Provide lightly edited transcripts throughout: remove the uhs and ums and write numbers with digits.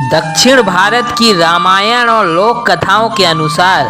दक्षिण भारत की रामायण और लोक कथाओं के अनुसार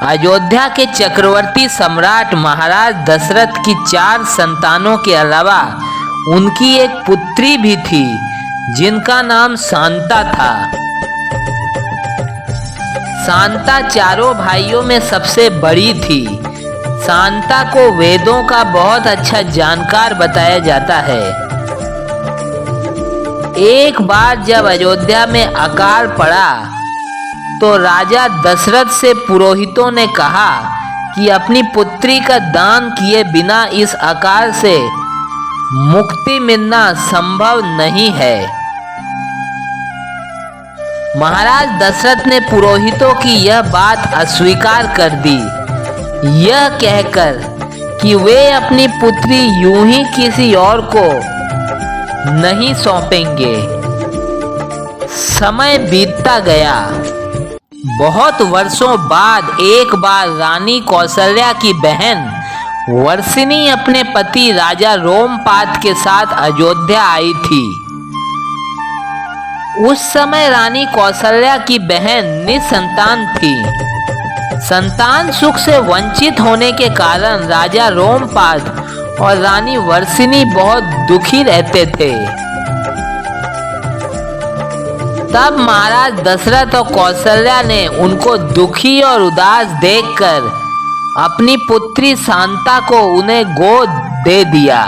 अयोध्या के चक्रवर्ती सम्राट महाराज दशरथ की 4 संतानों के अलावा उनकी एक पुत्री भी थी जिनका नाम शांता था। शांता चारों भाइयों में सबसे बड़ी थी। शांता को वेदों का बहुत अच्छा जानकार बताया जाता है। एक बार जब अयोध्या में अकाल पड़ा तो राजा दशरथ से पुरोहितों ने कहा कि अपनी पुत्री का दान किए बिना इस अकाल से मुक्ति मिलना संभव नहीं है। महाराज दशरथ ने पुरोहितों की यह बात अस्वीकार कर दी, यह कहकर कि वे अपनी पुत्री यूं ही किसी और को नहीं सौंपेंगे। समय बीतता गया। बहुत वर्षों बाद एक बार रानी कौशल्या की बहन वर्षिनी अपने पति राजा रोमपाद के साथ अयोध्या आई थी। उस समय रानी कौशल्या की बहन निसंतान थी। संतान सुख से वंचित होने के कारण राजा रोमपाद और रानी वर्षिनी बहुत दुखी रहते थे। तब महाराज दशरथ और कौशल्या ने उनको दुखी और उदास देखकर अपनी पुत्री शांता को उन्हें गोद दे दिया।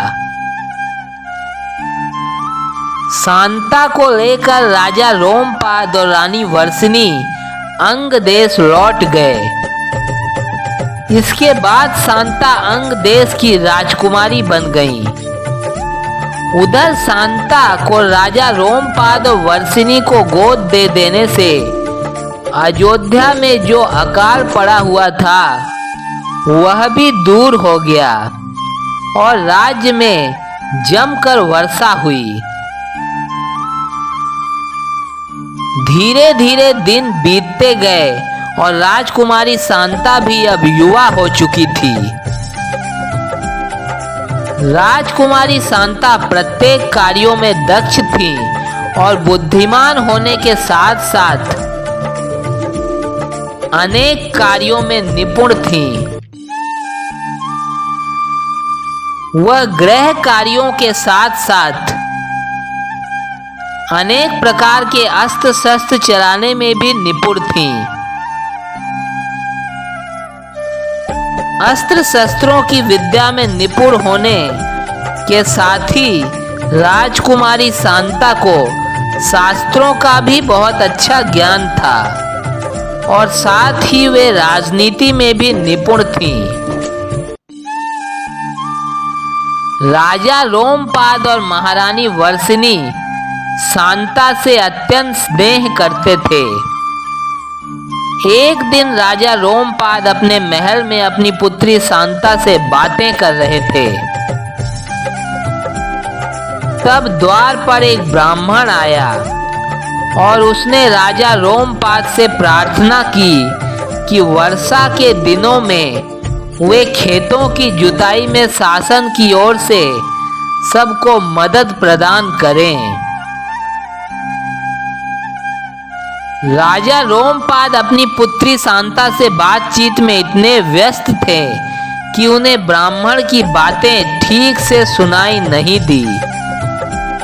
शांता को लेकर राजा रोमपाद और रानी वर्षिनी अंग देश लौट गए। इसके बाद शांता अंग देश की राजकुमारी बन गई। उधर शांता को राजा रोमपाद और वर्षिनी को गोद दे देने से अयोध्या में जो अकाल पड़ा हुआ था वह भी दूर हो गया और राज्य में जमकर वर्षा हुई। धीरे धीरे दिन बीतते गए और राजकुमारी शांता भी अब युवा हो चुकी थी। राजकुमारी शांता प्रत्येक कार्यों में दक्ष थी और बुद्धिमान होने के साथ साथ अनेक कार्यों में निपुण थी। वह गृह कार्यों के साथ साथ अनेक प्रकार के अस्त्र शस्त्र चलाने में भी निपुण थी। अस्त्र शस्त्रों की विद्या में निपुण होने के साथ ही राजकुमारी शांता को शास्त्रों का भी बहुत अच्छा ज्ञान था और साथ ही वे राजनीति में भी निपुण थीं। राजा रोमपाद और महारानी वर्षिनी शांता से अत्यंत स्नेह करते थे। एक दिन राजा रोमपाद अपने महल में अपनी पुत्री शांता से बातें कर रहे थे। तब द्वार पर एक ब्राह्मण आया और उसने राजा रोमपाद से प्रार्थना की कि वर्षा के दिनों में वे खेतों की जुताई में शासन की ओर से सबको मदद प्रदान करें। राजा रोमपाद अपनी पुत्री शांता से बातचीत में इतने व्यस्त थे कि उन्हें ब्राह्मण की बातें ठीक से सुनाई नहीं दी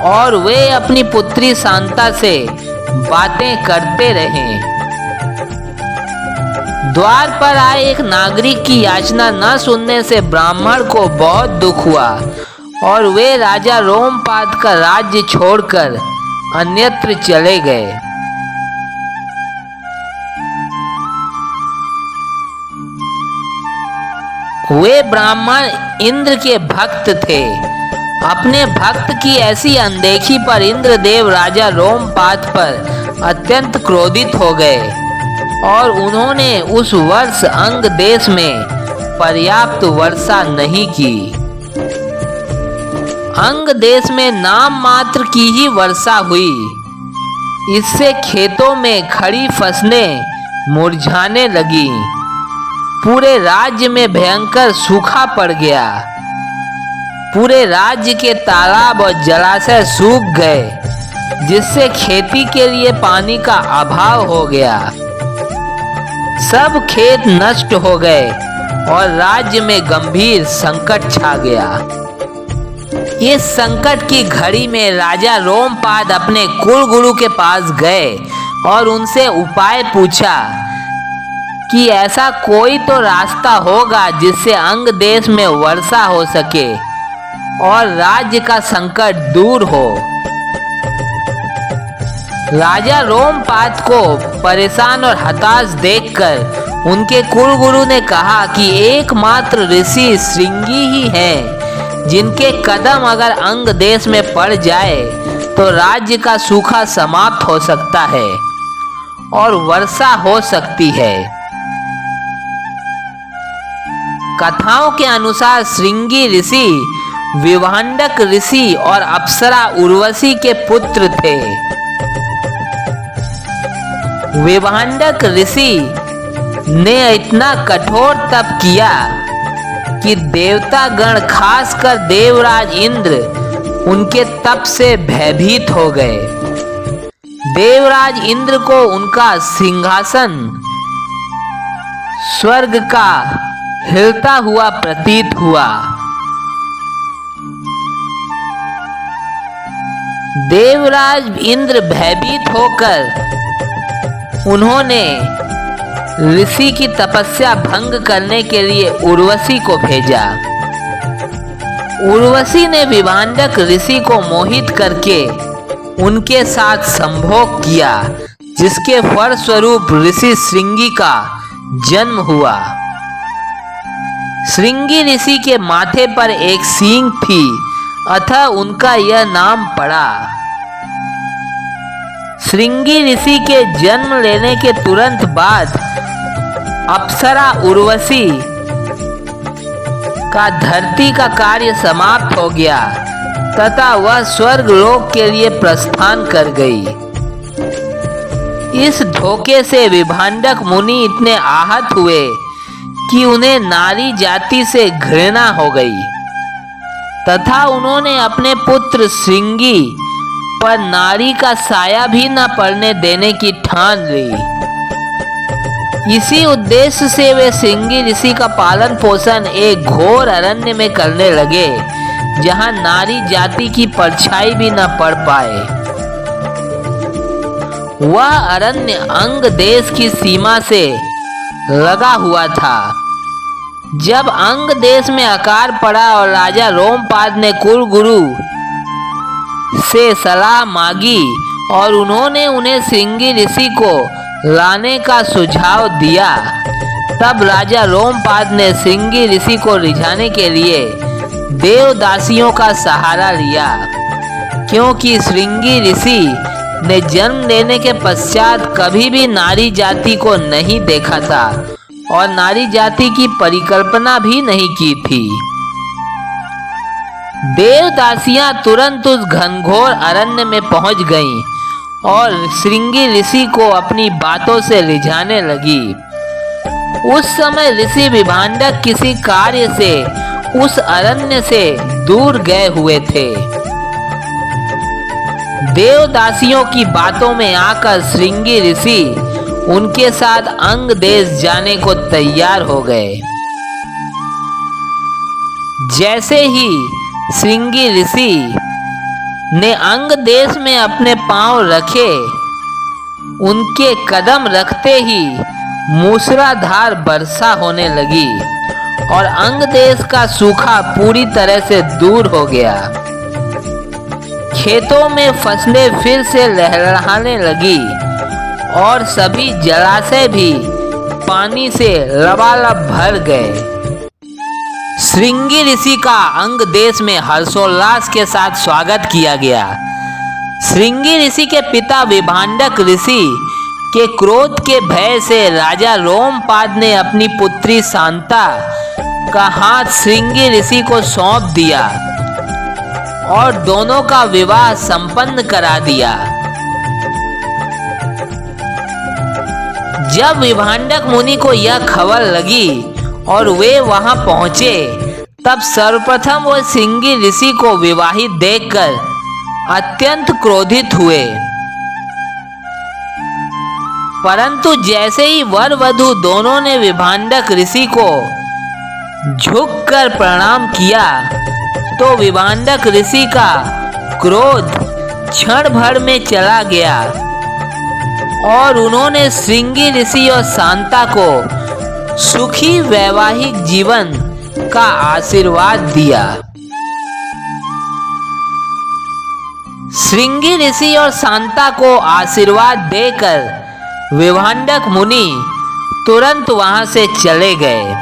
और वे अपनी पुत्री शांता से बातें करते रहे। द्वार पर आए एक नागरिक की याचना न सुनने से ब्राह्मण को बहुत दुख हुआ और वे राजा रोमपाद का राज्य छोड़कर अन्यत्र चले गए। वे ब्राह्मण इंद्र के भक्त थे। अपने भक्त की ऐसी अनदेखी पर इंद्रदेव राजा रोमपाद पर अत्यंत क्रोधित हो गए और उन्होंने उस वर्ष अंग देश में पर्याप्त वर्षा नहीं की। अंग देश में नाम मात्र की ही वर्षा हुई। इससे खेतों में खड़ी फसलें मुरझाने लगी। पूरे राज्य में भयंकर सूखा पड़ गया। पूरे राज्य के तालाब और जलाशय सूख गए जिससे खेती के लिए पानी का अभाव हो गया। सब खेत नष्ट हो गए और राज्य में गंभीर संकट छा गया। इस संकट की घड़ी में राजा रोमपाद अपने कुलगुरु के पास गए और उनसे उपाय पूछा कि ऐसा कोई तो रास्ता होगा जिससे अंग देश में वर्षा हो सके और राज्य का संकट दूर हो। राजा रोमपाद को परेशान और हताश देखकर उनके कुलगुरु ने कहा कि एकमात्र ऋषि श्रृंगी ही हैं जिनके कदम अगर अंग देश में पड़ जाए तो राज्य का सूखा समाप्त हो सकता है और वर्षा हो सकती है। कथाओं के अनुसार श्रृंगी ऋषि विभांडक ऋषि और अप्सरा उर्वशी के पुत्र थे। विभांडक ऋषि ने इतना कठोर तप किया कि देवता गण खासकर देवराज इंद्र उनके तप से भयभीत हो गए। देवराज इंद्र को उनका सिंहासन स्वर्ग का हिलता हुआ प्रतीत हुआ। देवराज इंद्र भयभीत होकर उन्होंने ऋषि की तपस्या भंग करने के लिए उर्वशी को भेजा। उर्वशी ने विभांडक ऋषि को मोहित करके उनके साथ संभोग किया, जिसके फलस्वरूप ऋषि श्रृंगी का जन्म हुआ। श्रृंगी ऋषि के माथे पर एक सींग थी, अतः उनका यह नाम पड़ा। श्रृंगी ऋषि के जन्म लेने के तुरंत बाद अप्सरा उर्वशी का धरती का कार्य समाप्त हो गया तथा वह स्वर्ग लोक के लिए प्रस्थान कर गई। इस धोखे से विभांडक मुनि इतने आहत हुए कि उन्हें नारी जाति से घृणा हो गई तथा उन्होंने अपने पुत्र श्रृंगी पर नारी का साया भी न पड़ने देने की ठान ली। इसी उद्देश्य से वे श्रृंगी ऋषि का पालन पोषण एक घोर अरण्य में करने लगे, जहां नारी जाति की परछाई भी न पड़ पाए। वह अरण्य अंग देश की सीमा से लगा हुआ था। जब अंग देश में अकाल पड़ा और राजा रोमपाद ने कुलगुरु से सलाह मांगी और उन्होंने उन्हें श्रृंगी ऋषि को लाने का सुझाव दिया, तब राजा रोमपाद ने श्रृंगी ऋषि को रिझाने के लिए देवदासियों का सहारा लिया, क्योंकि श्रृंगी ऋषि ने जन्म लेने के पश्चात कभी भी नारी जाति को नहीं देखा था और नारी जाति की परिकल्पना भी नहीं की थी। देवदासियां तुरंत उस घनघोर अरण्य में पहुंच गईं और श्रृंगी ऋषि को अपनी बातों से रिझाने लगी। उस समय ऋषि विभांडक किसी कार्य से उस अरण्य से दूर गए हुए थे। देवदासियों की बातों में आकर श्रृंगी ऋषि उनके साथ अंग देश जाने को तैयार हो गए। जैसे ही श्रृंगी ऋषि ने अंग देश में अपने पांव रखे, उनके कदम रखते ही मूसलाधार वर्षा होने लगी और अंग देश का सूखा पूरी तरह से दूर हो गया। खेतों में फसलें फिर से लहलहाने लगी और सभी जलाशय भी पानी से लबालब भर गए। श्रृंगी ऋषि का अंग देश में हर्षोल्लास के साथ स्वागत किया गया। श्रृंगी ऋषि के पिता विभांडक ऋषि के क्रोध के भय से राजा रोमपाद ने अपनी पुत्री शांता का हाथ श्रृंगी ऋषि को सौंप दिया और दोनों का विवाह संपन्न करा दिया। जब विभांडक मुनि को यह खबर लगी और वे वहां पहुंचे, तब सर्वप्रथम वो श्रृंगी ऋषि को विवाहित देखकर अत्यंत क्रोधित हुए। परंतु जैसे ही वर वधू दोनों ने विभांडक ऋषि को झुककर प्रणाम किया तो विभांडक ऋषि का क्रोध क्षण भर में चला गया और उन्होंने श्रृंगी ऋषि और शांता को सुखी वैवाहिक जीवन का आशीर्वाद दिया। श्रृंगी ऋषि और शांता को आशीर्वाद देकर विभांडक मुनि तुरंत वहां से चले गए।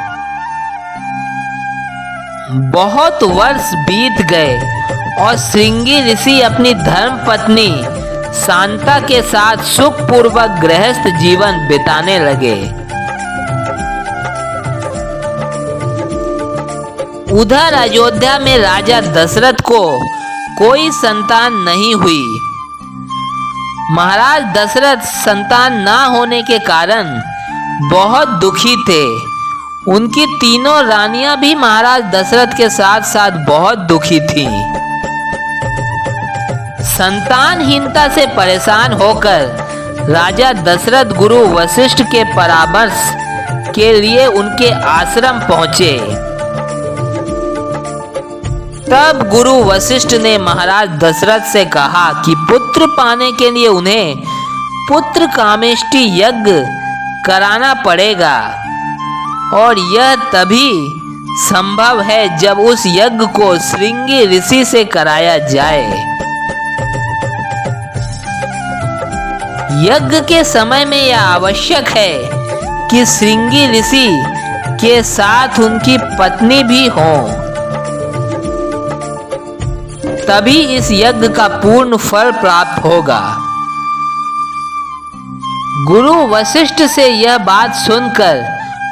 बहुत वर्ष बीत गए और श्रृंगी ऋषि अपनी धर्म पत्नी शांता के साथ सुखपूर्वक गृहस्थ जीवन बिताने लगे। उधर अयोध्या में राजा दशरथ को कोई संतान नहीं हुई। महाराज दशरथ संतान ना होने के कारण बहुत दुखी थे। उनकी तीनों रानियां भी महाराज दशरथ के साथ साथ बहुत दुखी थीं। संतानहीनता से परेशान होकर राजा दशरथ गुरु वशिष्ठ के परामर्श के लिए उनके आश्रम पहुंचे। तब गुरु वशिष्ठ ने महाराज दशरथ से कहा कि पुत्र पाने के लिए उन्हें पुत्र कामेष्टि यज्ञ कराना पड़ेगा और यह तभी संभव है जब उस यज्ञ को श्रृंगी ऋषि से कराया जाए। यज्ञ के समय में यह आवश्यक है कि श्रृंगी ऋषि के साथ उनकी पत्नी भी हो, तभी इस यज्ञ का पूर्ण फल प्राप्त होगा। गुरु वशिष्ठ से यह बात सुनकर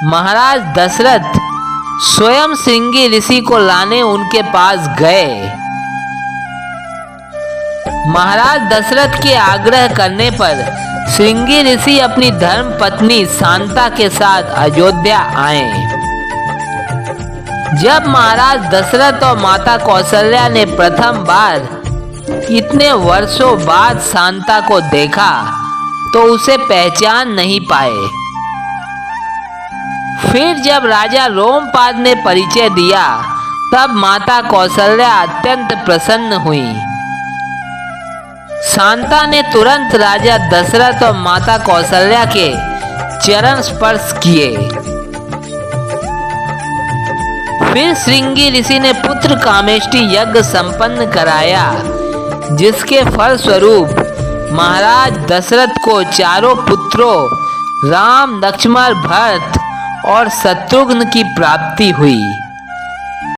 महाराज दशरथ स्वयं श्रृंगी ऋषि को लाने उनके पास गए। महाराज दशरथ के आग्रह करने पर श्रृंगी ऋषि अपनी धर्म पत्नी शांता के साथ अयोध्या आए। जब महाराज दशरथ और माता कौशल्या ने प्रथम बार इतने वर्षों बाद शांता को देखा तो उसे पहचान नहीं पाए। फिर जब राजा रोमपाद ने परिचय दिया तब माता कौशल्या अत्यंत प्रसन्न हुई। शांता ने तुरंत राजा दशरथ और माता कौशल्या के चरण स्पर्श किए। फिर श्रृंगी ऋषि ने पुत्र कामेष्टि यज्ञ संपन्न कराया, जिसके फल स्वरूप महाराज दशरथ को चारों पुत्रों राम, लक्ष्मण, भरत और शत्रुघ्न की प्राप्ति हुई।